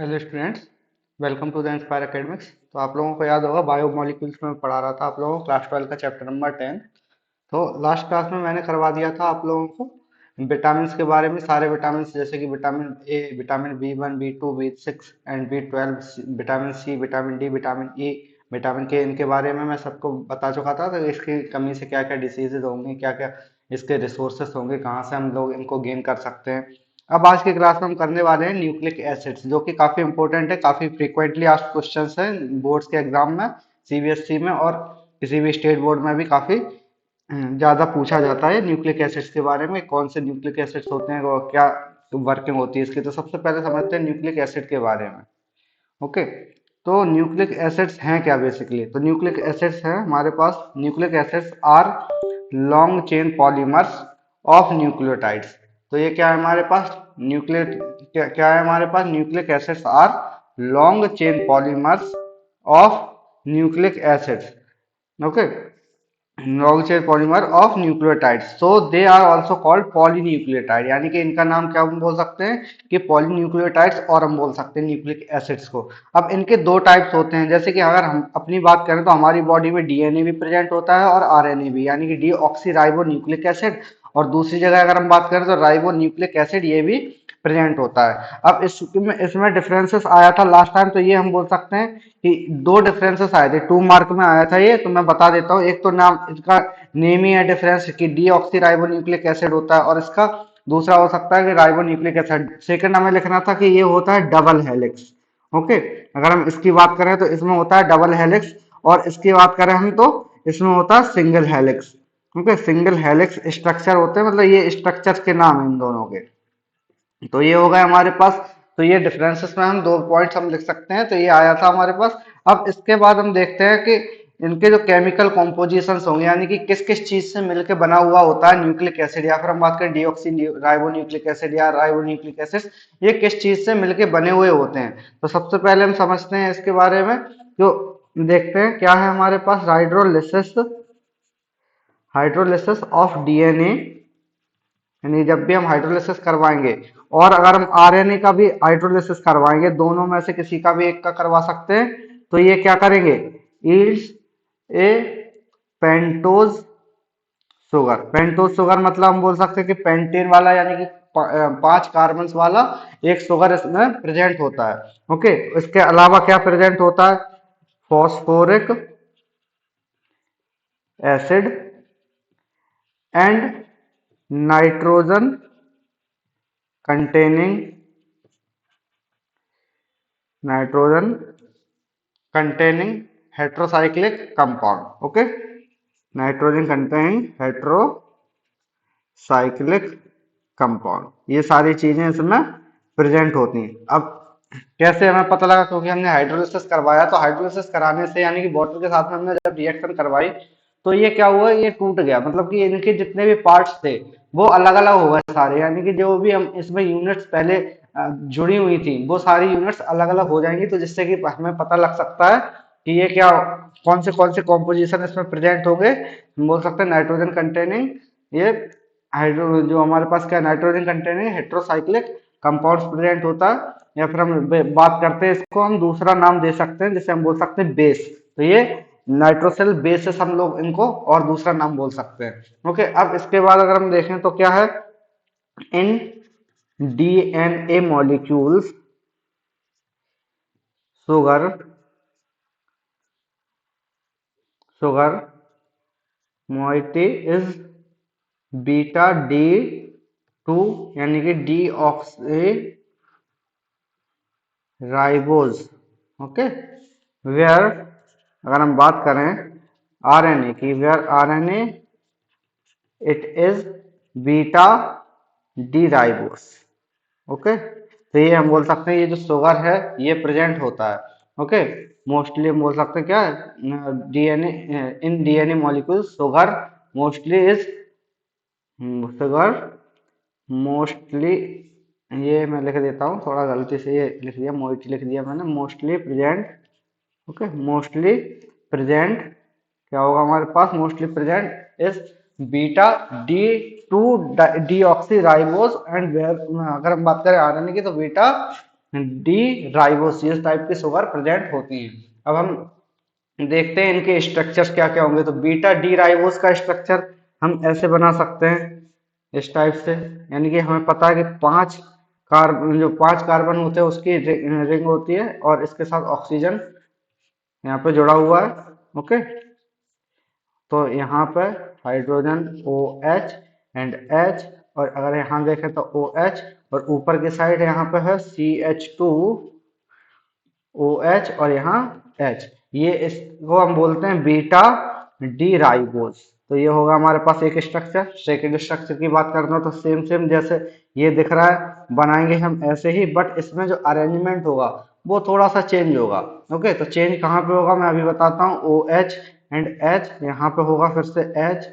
Hello students, welcome to the Inspire Academics. तो आप लोगों को याद होगा बायोमोलिक्यूल्स में पढ़ा रहा था आप लोगों को क्लास 12 का चैप्टर नंबर 10। तो लास्ट क्लास में मैंने करवा दिया था आप लोगों को विटामिन के बारे में। सारे विटामिन जैसे कि vitamin A, vitamin B1, B2, B6 and B12, vitamin C, vitamin D, vitamin E, vitamin K, इनके बारे में मैं सबको बता चुका था। तो इसकी कमी से क्या क्या डिसीजेज होंगे, क्या क्या इसके रिसोर्सेस होंगे, कहाँ से हम लोग इनको गेन कर सकते हैं। अब आज की क्लास में हम करने वाले हैं न्यूक्लिक एसिड्स, जो कि काफी इंपॉर्टेंट है, काफी फ्रीक्वेंटली आस्क्ड क्वेश्चंस हैं बोर्ड्स के एग्जाम में, सीबीएसई में और किसी भी स्टेट बोर्ड में भी काफी ज्यादा पूछा जाता है न्यूक्लिक एसिड्स के बारे में। कौन से न्यूक्लिक एसिड्स होते हैं और क्या वर्किंग होती है इसकी। तो सबसे पहले समझते हैं न्यूक्लिक एसिड के बारे में। ओके, तो न्यूक्लिक एसिड्स हैं क्या बेसिकली। तो न्यूक्लिक एसिड्स हैं हमारे पास, nucleic acids are long chain polymers of nucleotides. तो ये क्या है हमारे पास, न्यूक्लिक क्या है हमारे पास, nucleic acids are long chain polymers of nucleic acids. Okay, long chain polymer of nucleotide, so they are also called polynucleotide. यानी कि इनका नाम क्या हम बोल सकते हैं कि पॉलीन्यूक्लियोटाइड्स, और हम बोल सकते हैं न्यूक्लिक एसिड्स को। अब इनके दो टाइप्स होते हैं। जैसे कि अगर हम अपनी बात करें तो हमारी बॉडी में डीएनए भी प्रेजेंट होता है और आरएनए भी, यानी कि डीऑक्सी राइबो न्यूक्लिक एसिड। और दूसरी जगह अगर हम बात करें तो राइबो न्यूक्लिक एसिड, ये भी प्रेजेंट होता है। अब इसमें डिफरेंसेस आया था लास्ट टाइम, तो ये हम बोल सकते हैं कि दो डिफरेंसेस आए थे, 2 मार्क में आया था ये, तो मैं बता देता हूँ। एक तो नाम इसका नेम ही है डिफरेंस कि डीऑक्सी राइबो न्यूक्लिक एसिड होता है, और इसका दूसरा हो सकता है कि राइबो न्यूक्लिक एसिड। सेकंड हमें लिखना था कि ये होता है डबल हेलिक्स। ओके, अगर हम इसकी बात करें तो इसमें होता है डबल हेलिक्स, और इसकी बात करें हम तो इसमें होता है single helix. Okay, single helix structure होते हैं, मतलब ये स्ट्रक्चर के नाम हैं इन दोनों के। तो ये हो गए हमारे पास। तो ये डिफरेंसेस में हम 2 पॉइंट्स हम लिख सकते हैं। तो ये आया था हमारे पास। अब इसके बाद हम देखते हैं कि इनके जो केमिकल कॉम्पोजिशंस होंगे, यानी कि किस किस चीज से मिलकर बना हुआ होता है न्यूक्लिक एसिड, या फिर हम बात करें डीऑक्सी राइबो न्यूक्लिक एसिड या राइबो न्यूक्लिक एसिड, ये किस चीज से मिलकर बने हुए होते हैं। तो सबसे पहले हम समझते हैं इसके बारे में। जो देखते हैं क्या है हमारे पास, हाइड्रोलिसिस, हाइड्रोलिसिस ऑफ डीएनए, यानी जब भी हम हाइड्रोलिसिस करवाएंगे, और अगर हम आरएनए का भी हाइड्रोलिसिस करवाएंगे, दोनों में से किसी का भी एक का करवा सकते हैं, तो ये क्या करेंगे, यील्ड्स ए पेंटोज शुगर। पेंटोज शुगर मतलब हम बोल सकते हैं कि पेंटेन वाला, यानी कि 5 कार्बन वाला एक शुगर इसमें प्रेजेंट होता है। ओके, इसके अलावा क्या प्रेजेंट होता है, phosphoric acid and nitrogen containing nitrogen containing heterocyclic compound. Okay, nitrogen containing heterocyclic compound, ये सारी चीजें इसमें प्रेजेंट होती हैं। अब कैसे हमें पता लगा, क्योंकि हमने हाइड्रोलिसिस करवाया। तो हाइड्रोलिसिस कराने से, यानी कि वाटर के साथ में हमने जब रिएक्शन करवाई, तो ये क्या हुआ, ये टूट गया। मतलब कि इनके जितने भी पार्ट्स थे वो अलग अलग हो गए सारे, यानी कि जो भी हम इसमें यूनिट्स पहले जुड़ी हुई थी, वो सारी यूनिट्स अलग अलग हो जाएंगी। तो जिससे कि हमें पता लग सकता है कि ये क्या, कौन से कॉम्पोजिशन इसमें प्रेजेंट होंगे। हम बोल सकते हैं नाइट्रोजन कंटेनिंग, ये हाइड्रो जो हमारे पास क्या, nitrogen containing heterocyclic compounds present होता है। या फिर हम बात करते हैं, इसको हम दूसरा नाम दे सकते हैं, जिसे हम बोल सकते हैं बेस। तो ये नाइट्रोसिल बेसिस हम लोग इनको और दूसरा नाम बोल सकते हैं। ओके, अब इसके बाद अगर हम देखें तो क्या है, इन DNA molecules sugar sugar moiety is beta D two, यानी कि deoxyribose. Okay, where अगर हम बात करें आरएनए की, where RNA it is beta D ribose. Okay, तो ये हम बोल सकते हैं ये जो शुगर है ये प्रेजेंट होता है। ओके, मोस्टली हम बोल सकते हैं क्या, DNA, in DNA molecule sugar mostly is, sugar mostly, ये मैं लिख देता हूँ, थोड़ा गलती से ये लिख दिया, मोस्टली लिख दिया मैंने, mostly present. Okay, mostly present क्या होगा हमारे पास, mostly present is beta D two deoxyribose and where, अगर हम बात करें आरएनए की तो बीटा डी राइबोस, इस टाइप की शुगर प्रेजेंट होती हैं। अब हम देखते हैं इनके स्ट्रक्चर्स क्या क्या होंगे। तो बीटा डी राइबोस का स्ट्रक्चर हम ऐसे बना सकते हैं, इस टाइप से। यानी कि हमें पता है कि पांच कार्बन होते हैं उसकी रिंग होती है, और इसके साथ ऑक्सीजन यहाँ पे जुड़ा हुआ है। ओके, तो यहाँ पे हाइड्रोजन OH एंड H, और अगर यहाँ देखें तो OH, और ऊपर की साइड यहाँ पे है CH2OH, और यहाँ H। ये इसको हम बोलते हैं बीटा डी राइबोस। तो ये होगा हमारे पास एक स्ट्रक्चर। सेकेंड स्ट्रक्चर की बात करना तो सेम सेम जैसे ये दिख रहा है बनाएंगे हम ऐसे ही, बट इसमें जो अरेंजमेंट होगा वो थोड़ा सा चेंज होगा। ओके, तो चेंज कहाँ पे होगा मैं अभी बताता हूँ। OH एंड H, यहाँ पे होगा फिर से H,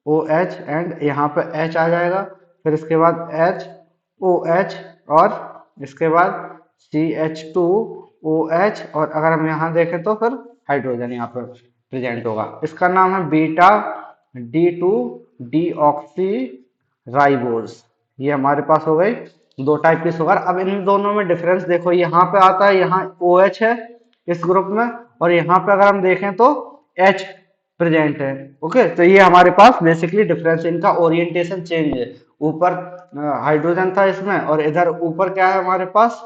OH एंड यहाँ पे H आ जाएगा, फिर इसके बाद HOH, और इसके बाद CH2OH, और अगर हम यहाँ देखें तो फिर हाइड्रोजन यहाँ पर प्रेजेंट होगा। इसका नाम है बीटा D2 डीऑक्सी राइबोस। ये हमारे पास हो गई दो टाइप की शुगर। अब इन दोनों में डिफरेंस देखो, यहाँ पे आता है, यहाँ OH है इस ग्रुप में, और यहाँ पे अगर हम देखें तो H प्रेजेंट है। ओके, तो ये हमारे पास बेसिकली डिफरेंस, इनका ओरिएंटेशन चेंज है। ऊपर हाइड्रोजन था इसमें, और इधर ऊपर क्या है हमारे पास,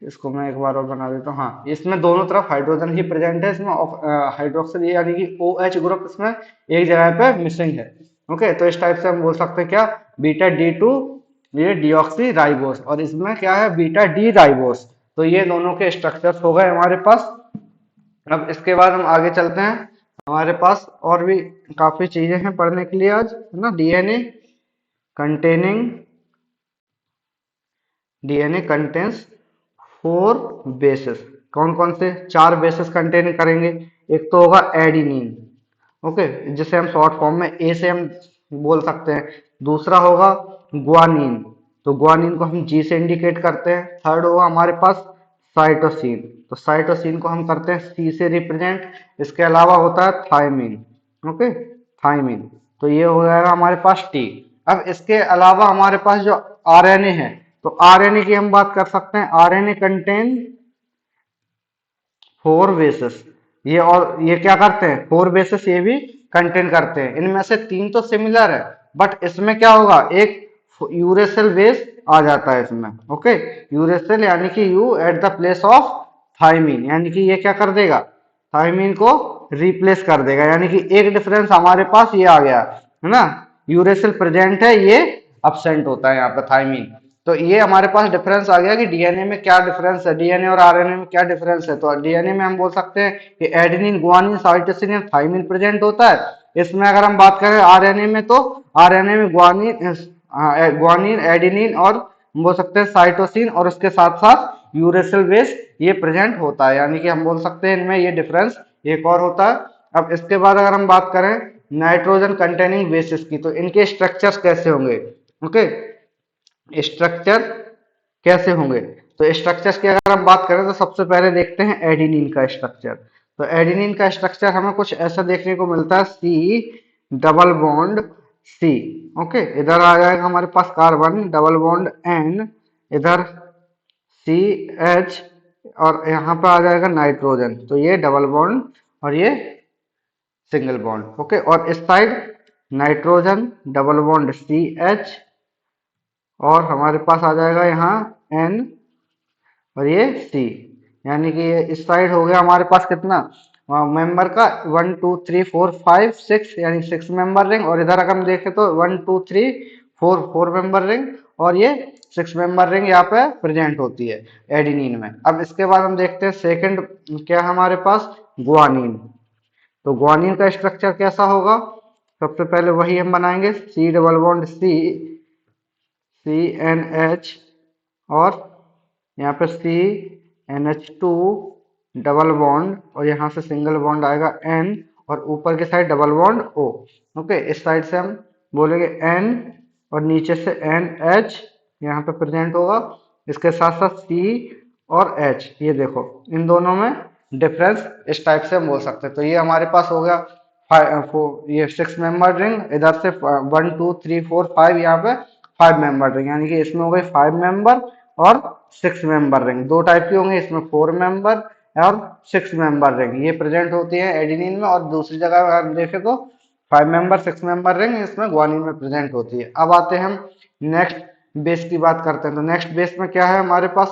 इसको मैं एक बार और बना देता हूँ। हाँ, इसमें दोनों तरफ हाइड्रोजन ही प्रेजेंट है, इसमें हाइड्रोक्सिल यानी कि OH ग्रुप इसमें एक जगह पे मिसिंग है। ओके, तो इस टाइप से हम बोल सकते हैं क्या, बीटा D2 ये डीऑक्सी राइबोस, और इसमें क्या है बीटा डी राइबोस। तो ये दोनों के स्ट्रक्चर्स हो गए हमारे पास। अब इसके बाद हम आगे चलते हैं। हमारे पास और भी काफी चीजें हैं पढ़ने के लिए आज, है ना। Containing DNA contains 4 bases. कौन कौन से 4 बेसेस कंटेन करेंगे। एक तो होगा एडिनिन, ओके, जिसे हम शॉर्ट फॉर्म में ए से हम बोल सकते हैं। दूसरा होगा ग्वानिन, तो ग्वानिन को हम जी से इंडिकेट करते हैं। थर्ड होगा हमारे पास साइटोसिन, तो साइटोसिन को हम करते हैं सी से रिप्रेजेंट। इसके अलावा होता है थायमिन, ओके, थायमिन, तो ये हो जाएगा हमारे पास टी। अब इसके अलावा हमारे पास जो आरएनए है, तो आरएनए की हम बात कर सकते हैं। आरएनए कंटेन 4 बेसेस, ये और ये क्या करते हैं, 4 बेसेस ये भी कंटेन करते हैं। इनमें से 3 तो सिमिलर है, बट इसमें क्या होगा, एक यूरेसिल बेस आ जाता है इसमें। ओके, यूरेसिल यानी कि U at the place of thymine, यानी कि ये क्या कर देगा, थायमीन को रिप्लेस कर देगा। यानी कि एक डिफरेंस हमारे पास ये आ गया, है ना। यूरेसिल प्रेजेंट है, ये अब्सेंट होता है यहाँ पे थायमीन। तो ये हमारे पास डिफरेंस आ गया कि डीएनए में क्या डिफरेंस है, डीएनए और आरएनए में क्या डिफरेंस है। तो डीएनए में हम बोल सकते हैं कि एडेनिन, गुआनिन, साइटोसिन या थाइमिन प्रेजेंट होता है। इसमें अगर हम बात करें आरएनए में, तो आरएनए में गुआनिन, एडेनिन, और हम बोल सकते हैं साइटोसिन, और उसके साथ साथ यूरेसिल बेस ये प्रेजेंट होता है। यानी कि हम बोल सकते हैं इनमें ये डिफरेंस एक और होता है। अब इसके बाद अगर हम बात करें नाइट्रोजन कंटेनिंग बेसिस की, तो इनके स्ट्रक्चर्स कैसे होंगे। ओके, स्ट्रक्चर कैसे होंगे, तो स्ट्रक्चर्स की अगर हम बात करें तो सबसे पहले देखते हैं एडिनिन का स्ट्रक्चर। तो एडिनिन का स्ट्रक्चर हमें कुछ ऐसा देखने को मिलता है, C double bond C. Okay, इधर आ जाएगा हमारे पास कार्बन, डबल बॉन्ड N, इधर CH, और यहाँ पे आ जाएगा नाइट्रोजन। तो ये डबल बॉन्ड और ये सिंगल बॉन्ड। ओके, और इस side nitrogen, double bond CH, और हमारे पास आ जाएगा यहाँ N, और ये C। यानी कि ये इस साइड हो गया हमारे पास कितना मेंबर का, 1 2 3 4 5 6, यानी 6 मेंबर रिंग। और इधर अगर हम देखें तो 1 2 3 4 मेंबर रिंग, और ये 6 मेंबर रिंग यहाँ पे प्रेजेंट होती है एडिनिन में। अब इसके बाद हम देखते हैं सेकंड क्या है हमारे पास, गुआनिन। तो गुआनिन का स्ट्रक्चर कैसा होगा, सबसे पहले वही हम बनाएंगे, C डबल बॉन्ड CNH, और यहाँ पे CNH2 डबल बॉन्ड, और यहाँ से सिंगल बॉन्ड आएगा N, और ऊपर की side double bond O। Okay, इस साइड से हम बोलेंगे N, और नीचे से NH यहाँ पे प्रेजेंट होगा। इसके साथ साथ C और H, ये देखो इन दोनों में डिफरेंस इस टाइप से हम बोल सकते हैं। तो ये हमारे पास हो गया ये 6 मेंबर रिंग, इधर से 1 2 3 4 5 यहाँ पे 5 मेंबर रिंग, यानी कि इसमें हो गई 5 मेंबर और 6 मेंबर रिंग। दो टाइप की होंगी, इसमें 4 मेंबर और 6 मेंबर रिंग ये प्रेजेंट होती है एडेनिन में, और दूसरी जगह अगर हम देखें तो 5 मेंबर 6 मेंबर रिंग इसमें ग्वानिन में प्रेजेंट होती है। अब आते हैं हम नेक्स्ट बेस की बात करते हैं। तो नेक्स्ट बेस में क्या है हमारे पास,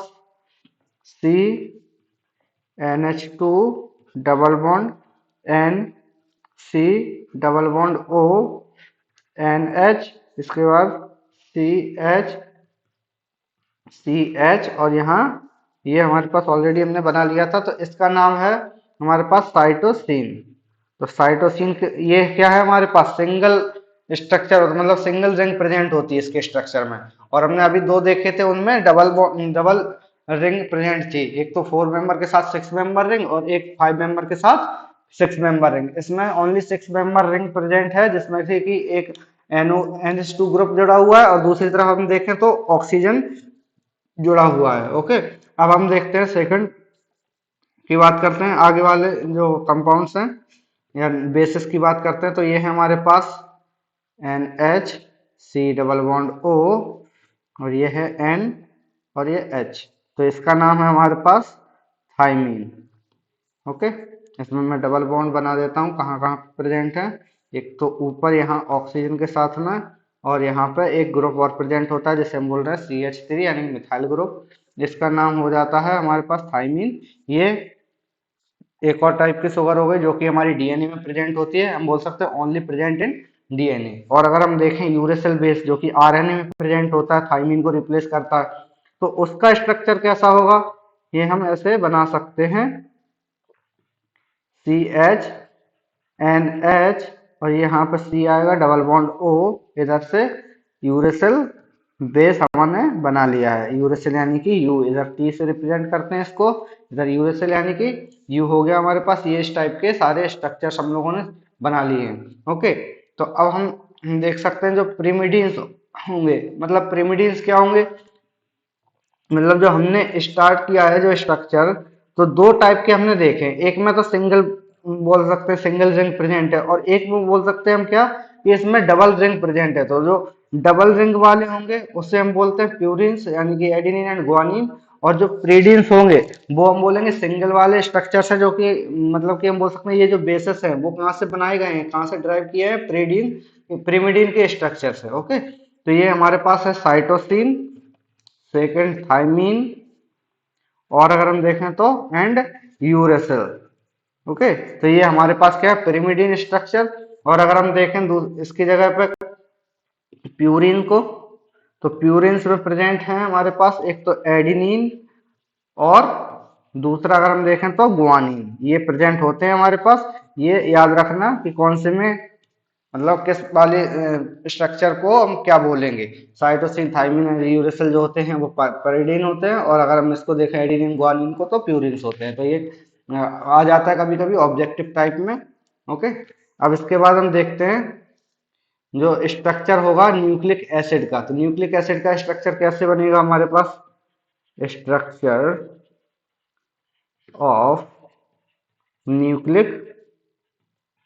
सी NH2 double bond N C double bond O NH, इसके बाद CH और यहाँ ये हमारे पास ऑलरेडी हमने बना लिया था, तो इसका नाम है हमारे पास साइटोसिन। तो साइटोसिन ये क्या है हमारे पास, सिंगल स्ट्रक्चर, मतलब सिंगल रिंग प्रेजेंट होती है इसके स्ट्रक्चर में। और हमने अभी दो देखे थे उनमें डबल रिंग प्रेजेंट थी, एक तो 4 मेंबर के साथ 6 मेंबर रिंग और एक 5 मेंबर के साथ 6 मेंबर रिंग। इसमें ओनली 6 मेंबर रिंग प्रेजेंट है, जिसमें से कि एक NH2 ग्रुप जुड़ा हुआ है और दूसरी तरफ हम देखें तो ऑक्सीजन जुड़ा हुआ है। ओके, अब हम देखते हैं सेकंड की बात करते हैं, आगे वाले जो कंपाउंड्स हैं या बेसिस की बात करते हैं। तो ये है हमारे पास NH C double bond O और ये है N और ये H, तो इसका नाम है हमारे पास थाइमीन। ओके, इसमें मैं डबल बॉन्ड बना देता हूँ कहाँ कहाँ प्रेजेंट है। एक तो ऊपर यहाँ ऑक्सीजन के साथ में, और यहाँ पे एक ग्रुप और प्रेजेंट होता है जिसे हम बोल रहे हैं CH3 यानी मिथाइल ग्रुप, जिसका नाम हो जाता है हमारे पास थाइमीन। ये एक और टाइप की शुगर हो गई जो कि हमारी DNA में प्रेजेंट होती है, हम बोल सकते हैं ओनली प्रेजेंट इन DNA। और अगर हम देखें यूरेसिल बेस जो कि RNA में प्रेजेंट होता है, थाइमीन को रिप्लेस करता है, तो उसका स्ट्रक्चर कैसा होगा, ये हम ऐसे बना सकते हैं CH NH और यहाँ पर C आएगा डबल बॉन्ड O, इधर से यूरेसिल बेस हमने बना लिया है। यूरेसिल यानी कि U, इधर T से रिप्रेजेंट करते हैं इसको, इधर यूरेसिल यानी कि U हो गया हमारे पास। ये इस टाइप के सारे स्ट्रक्चर्स हम लोगों ने बना लिए हैं। ओके, तो अब हम देख सकते हैं जो प्रिमिडिन्स होंगे, मतलब प्रिमिडिन्स क्या होंगे, मतलब जो हमने स्टार्ट किया है जो स्ट्रक्चर, तो दो टाइप के हमने देखे, एक में तो सिंगल बोल सकते हैं सिंगल रिंग प्रेजेंट है, और एक में बोल सकते हैं हम क्या कि इसमें डबल रिंग प्रेजेंट है। तो जो डबल रिंग वाले होंगे उससे हम बोलते हैं प्यूरिन्स यानी कि एडेनिन एंड ग्वानिन, और जो प्रीडिन्स होंगे वो हम बोलेंगे सिंगल वाले स्ट्रक्चर है, जो कि मतलब कि हम बोल सकते हैं ये जो बेसिस है वो कहाँ से बनाए गए हैं, कहाँ से ड्राइव किए हैं, प्रीडिन प्रिमिडिन के स्ट्रक्चर से। ओके, तो ये हमारे पास है साइटोसिन, सेकेंड थाइमीन, और अगर हम देखें तो एंड यूरेसिल। ओके, तो ये हमारे पास क्या है, पिरिमिडीन स्ट्रक्चर। और अगर हम देखें इसकी जगह पे प्यूरिन को, तो प्यूरिन में प्रेजेंट है हमारे पास एक तो एडिनिन और दूसरा अगर हम देखें तो गुआनिन, ये प्रेजेंट होते हैं हमारे पास। ये याद रखना कि कौन से में, मतलब किस वाले स्ट्रक्चर को हम क्या बोलेंगे। साइटोसिन थाइमिन और यूरेसिल जो होते हैं वो पेरिडीन होते हैं, और अगर हम इसको देखें एडिनिन ग्वानिन को तो प्यूरिन्स होते हैं। तो ये आ जाता है कभी कभी ऑब्जेक्टिव टाइप में। ओके, अब इसके बाद हम देखते हैं जो स्ट्रक्चर होगा न्यूक्लिक एसिड का। तो न्यूक्लिक एसिड का स्ट्रक्चर कैसे बनेगा हमारे पास, स्ट्रक्चर ऑफ न्यूक्लिक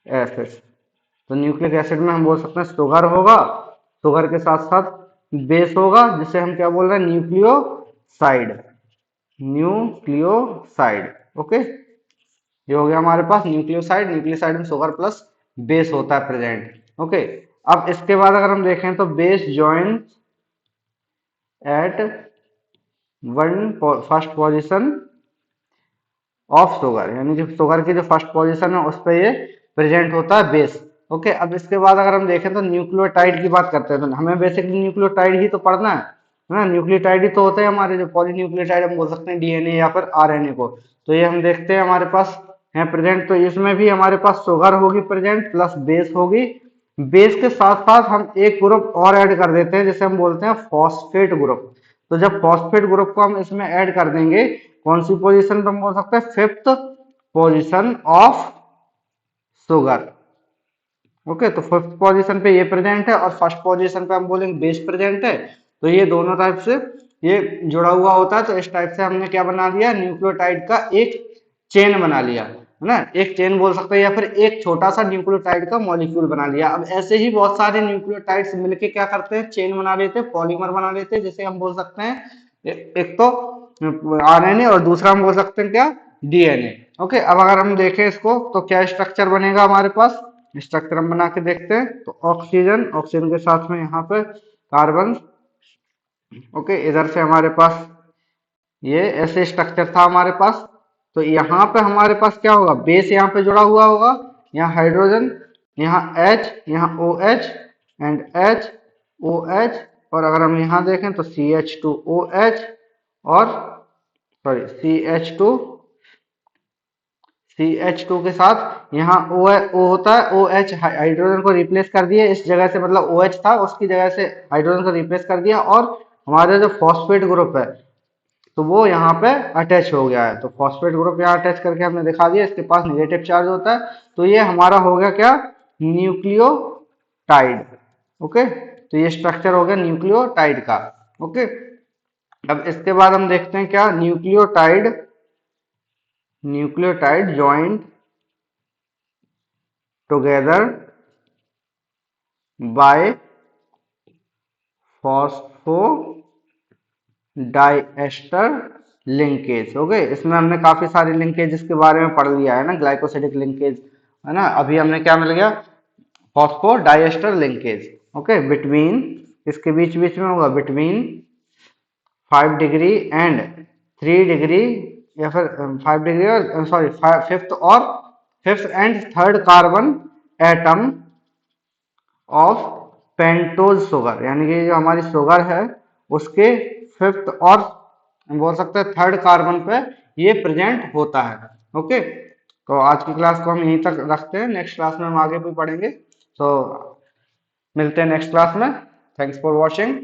एसिड। तो न्यूक्लिक एसिड में हम बोल सकते हैं शुगर होगा, शुगर के साथ साथ बेस होगा जिसे हम क्या बोल रहे हैं, न्यूक्लियोसाइड, न्यूक्लियोसाइड। ओके, ये हो गया हमारे पास न्यूक्लियोसाइड। न्यूक्लियोसाइड में शुगर प्लस बेस होता है प्रेजेंट। ओके, अब इसके बाद अगर हम देखें तो base join at one first position of sugar, यानी कि शुगर की जो फर्स्ट पोजीशन है उस पर ये प्रेजेंट होता है बेस। ओके, अब इसके बाद अगर हम देखें तो न्यूक्लियोटाइड की बात करते हैं, तो हमें बेसिकली न्यूक्लियोटाइड ही तो पढ़ना है ना, न्यूक्लियोटाइड ही तो होते हैं हमारे जो पॉलीन्यूक्लियोटाइड हम बोल सकते हैं डीएनए या फिर आरएनए को। तो ये हम देखते हैं हमारे पास है प्रेजेंट, तो इसमें भी हमारे पास शुगर होगी प्रेजेंट प्लस बेस होगी। बेस के साथ साथ हम एक ग्रुप और ऐड कर देते हैं जिसे हम बोलते हैं फॉस्फेट ग्रुप। तो जब फॉस्फेट ग्रुप को हम इसमें ऐड कर देंगे, कौन सी पोजीशन पे हम बोल सकते हैं, fifth position of sugar. Okay, तो फिफ्थ पोजीशन पे ये प्रेजेंट है और फर्स्ट पोजीशन पे हम बोलेंगे बेस प्रेजेंट है। तो ये दोनों टाइप से ये जुड़ा हुआ होता है। तो इस टाइप से हमने क्या बना लिया, न्यूक्लियोटाइड का एक चेन बना लिया। है ना, एक चेन बोल सकते हैं, या फिर एक छोटा सा न्यूक्लियोटाइड का मॉलिक्यूल बना लिया। अब ऐसे ही बहुत सारे न्यूक्लियोटाइड्स मिलके क्या करते हैं, चेन बना लेते हैं, पॉलीमर बना लेते हैं, जैसे हम बोल सकते हैं एक तो आरएनए और दूसरा हम बोल सकते हैं क्या, डीएनए। ओके, अब अगर हम देखें इसको तो क्या स्ट्रक्चर बनेगा हमारे पास, स्ट्रक्चर हम बना के देखते हैं। तो ऑक्सीजन, ऑक्सीजन के साथ में यहाँ पे कार्बन। ओके, इधर से हमारे पास ये ऐसे स्ट्रक्चर था हमारे पास। तो यहाँ पे हमारे पास क्या होगा, बेस यहाँ पे जुड़ा हुआ होगा, यहाँ हाइड्रोजन, यहाँ H, यहाँ OH एंड H, OH, और अगर हम यहाँ देखें तो CH2OH और सॉरी CH2 के साथ यहाँ O होता है, OH हाइड्रोजन को रिप्लेस कर दिया इस जगह से, मतलब OH था उसकी जगह से हाइड्रोजन को रिप्लेस कर दिया, और हमारा जो फॉस्फेट ग्रुप है तो वो यहाँ पे अटैच हो गया है। तो फॉस्फेट ग्रुप यहाँ अटैच करके हमने दिखा दिया, इसके पास नेगेटिव चार्ज होता है। तो ये हमारा हो गया क्या, न्यूक्लियोटाइड। ओके, तो ये स्ट्रक्चर हो गया न्यूक्लियोटाइड का। ओके, अब इसके बाद हम देखते हैं क्या, nucleotide joint together by phospho diester linkage. Okay, इसमें हमने काफी सारी लिंकेज के बारे में पढ़ लिया है ना, ग्लाइकोसिडिक लिंकेज है ना। अभी हमने क्या मिल गया, phospho diester linkage. Okay, between, इसके बीच बीच में होगा बिटवीन 5 डिग्री एंड 3 डिग्री, या फिर 5 डिग्री और sorry fifth and third carbon atom of pentose sugar, यानी कि जो हमारी शुगर है उसके फिफ्थ और बोल सकते हैं थर्ड कार्बन पे ये प्रेजेंट होता है। ओके, तो आज की क्लास को हम यहीं तक रखते हैं, नेक्स्ट क्लास में हम आगे भी पढ़ेंगे। तो मिलते हैं नेक्स्ट क्लास में। Thanks for watching.